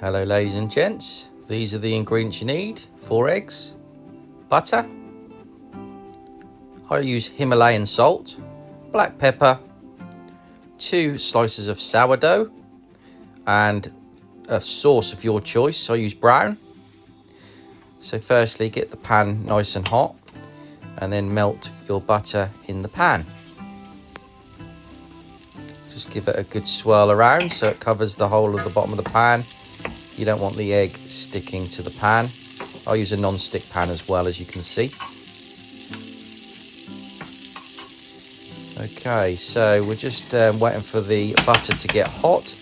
Hello ladies and gents, these are the ingredients you need. 4 eggs, butter, I use Himalayan salt, black pepper, 2 slices of sourdough and a sauce of your choice. I use brown. So firstly get the pan nice and hot and then melt your butter in the pan. Just give it a good swirl around so it covers the whole of the bottom of the pan. You don't want the egg sticking to the pan. I use a non-stick pan as well, as you can see. Okay, so we're just waiting for the butter to get hot,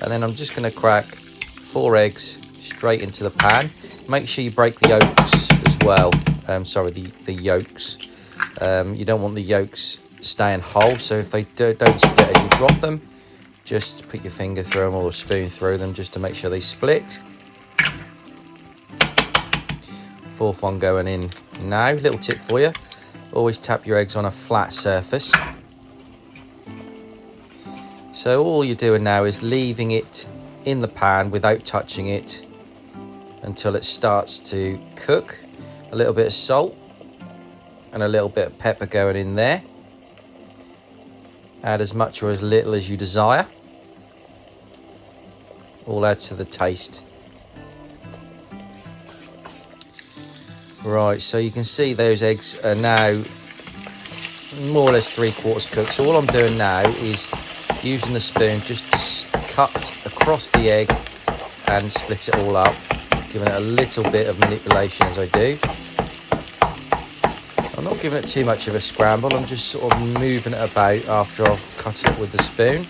and then I'm just going to crack 4 eggs straight into the pan. Make sure you break the yolks as well. The yolks. You don't want the yolks staying whole, so if they don't split as you drop them, just put your finger through them or a spoon through them just to make sure they split. 4th one going in now. Little tip for you, always tap your eggs on a flat surface. So all you're doing now is leaving it in the pan without touching it until it starts to cook. A little bit of salt and a little bit of pepper going in there. Add as much or as little as you desire. All adds to the taste. Right, so you can see those eggs are now more or less 3/4 cooked. So all I'm doing now is using the spoon just to cut across the egg and split it all up, giving it a little bit of manipulation as I do. I'm not giving it too much of a scramble, I'm just sort of moving it about after I've cut it with the spoon.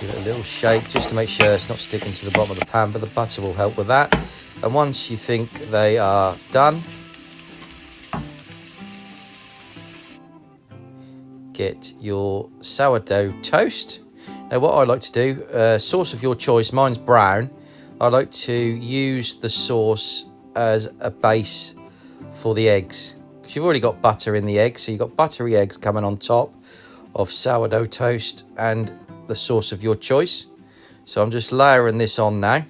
Give it a little shake just to make sure it's not sticking to the bottom of the pan, but the butter will help with that. And once you think they are done, get your sourdough toast. Now what I like to do, sauce of your choice, mine's brown. I like to use the sauce as a base for the eggs, because you've already got butter in the egg, so you've got buttery eggs coming on top of sourdough toast and the sauce of your choice. So I'm just layering this on now.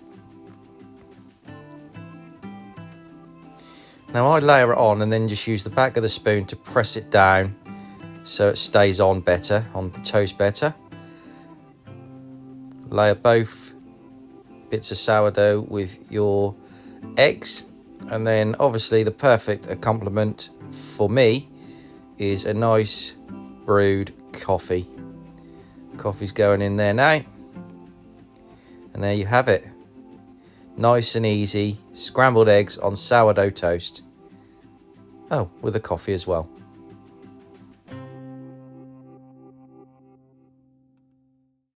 Now I layer it on and then just use the back of the spoon to press it down so it stays on better, on the toast better. Layer both bits of sourdough with your eggs, and then obviously the perfect accompaniment for me is a nice brewed coffee. Coffee's going in there now, and there you have it. Nice and easy scrambled eggs on sourdough toast. Oh, with a coffee as well.